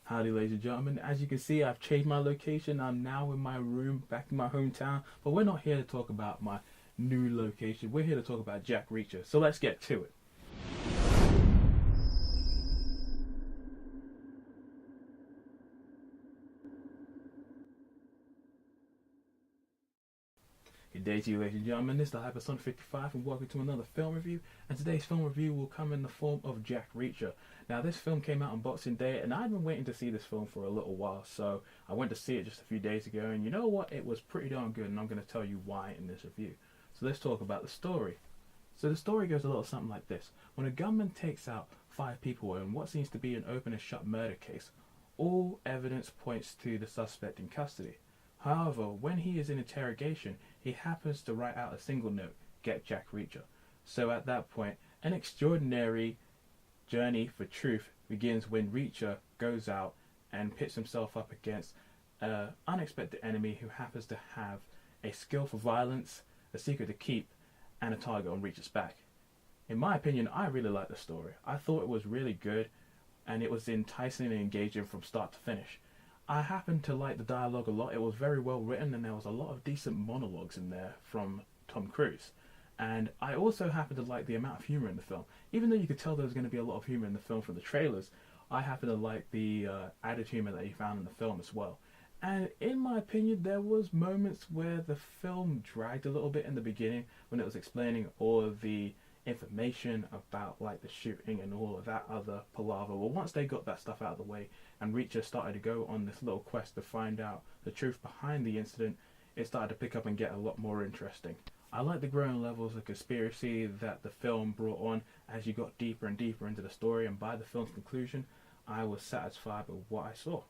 Howdy, ladies and gentlemen. As you can see, I've changed my location. I'm now in my room, back in my hometown. But we're not here to talk about my new location. We're here to talk about Jack Reacher. So let's get to it. Good day to you, ladies and gentlemen. This is the Hypersonic 55 and welcome to another film review. And today's film review will come in the form of Jack Reacher. Now, this film came out on Boxing Day and I'd been waiting to see this film for a little while. So I went to see it just a few days ago and you know what? It was pretty darn good and I'm going to tell you why in this review. So let's talk about the story. So the story goes a little something like this. When a gunman takes out 5 people in what seems to be an open and shut murder case, all evidence points to the suspect in custody. However, when he is in interrogation, he happens to write out a single note, "Get Jack Reacher." So at that point, an extraordinary journey for truth begins when Reacher goes out and pits himself up against an unexpected enemy who happens to have a skill for violence, a secret to keep, and a target on Reacher's back. In my opinion, I really liked the story. I thought it was really good and it was enticing and engaging from start to finish. I happened to like the dialogue a lot. It was very well written and there was a lot of decent monologues in there from Tom Cruise. And I also happened to like the amount of humour in the film. Even though you could tell there was going to be a lot of humour in the film from the trailers, I happen to like the added humour that you found in the film as well. And in my opinion, there was moments where the film dragged a little bit in the beginning when it was explaining all of the information about like the shooting and all of that other palaver. Well, once they got that stuff out of the way and Reacher started to go on this little quest to find out the truth behind the incident, it started to pick up and get a lot more interesting. I like the growing levels of conspiracy that the film brought on as you got deeper and deeper into the story, and by the film's conclusion, I was satisfied with what I saw.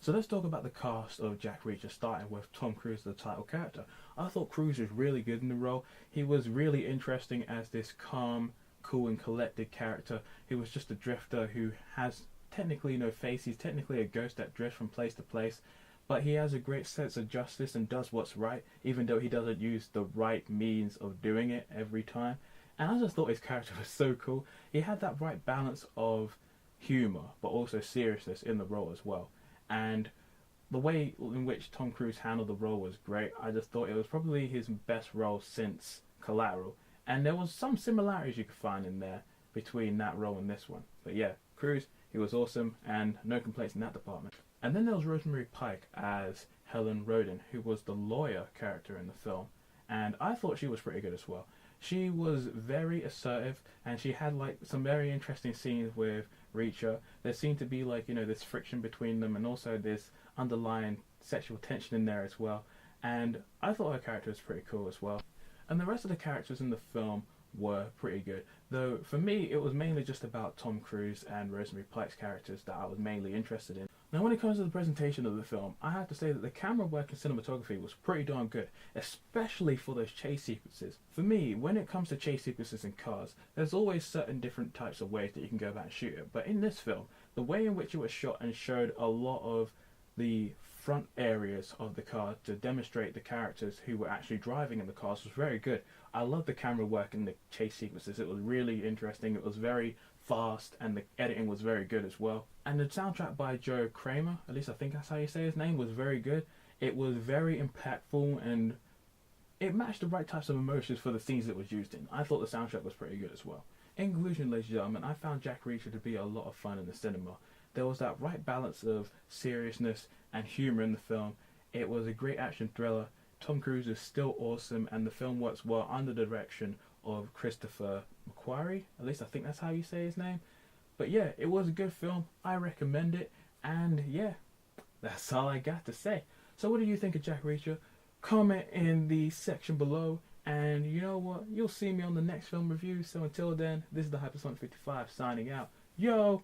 So let's talk about the cast of Jack Reacher, starting with Tom Cruise, the title character. I thought Cruise was really good in the role. He was really interesting as this calm, cool and collected character. He was just a drifter who has technically no face. He's technically a ghost that drifts from place to place. But he has a great sense of justice and does what's right, even though he doesn't use the right means of doing it every time. And I just thought his character was so cool. He had that right balance of humour, but also seriousness in the role as well. And the way in which Tom Cruise handled the role was great. I just thought it was probably his best role since Collateral. And there was some similarities you could find in there between that role and this one. But yeah, Cruise, he was awesome and no complaints in that department. And then there was Rosemary Pike as Helen Rodin, who was the lawyer character in the film. And I thought she was pretty good as well. She was very assertive and she had like some very interesting scenes with Reacher. There seemed to be like, you know, this friction between them and also this underlying sexual tension in there as well. And I thought her character was pretty cool as well. And the rest of the characters in the film were pretty good. Though for me it was mainly just about Tom Cruise and Rosemary Pike's characters that I was mainly interested in. Now when it comes to the presentation of the film, I have to say that the camera work and cinematography was pretty darn good, especially for those chase sequences. For me, when it comes to chase sequences in cars, there's always certain different types of ways that you can go about and shoot it. But in this film, the way in which it was shot and showed a lot of the front areas of the car to demonstrate the characters who were actually driving in the cars was very good. I love the camera work in the chase sequences. It was really interesting. It was very fast and the editing was very good as well. And the soundtrack by Joe Kramer, at least I think that's how you say his name, was very good. It was very impactful and it matched the right types of emotions for the scenes it was used in. I thought the soundtrack was pretty good as well. In conclusion, ladies and gentlemen, I found Jack Reacher to be a lot of fun in the cinema. There was that right balance of seriousness and humour in the film. It was a great action thriller. Tom Cruise is still awesome and the film works well under the direction of Christopher McQuarrie. At least I think that's how you say his name. But yeah, it was a good film. I recommend it. And yeah, that's all I got to say. So what do you think of Jack Reacher? Comment in the section below. And you know what? You'll see me on the next film review. So until then, this is the Hypersonic 55 signing out. Yo!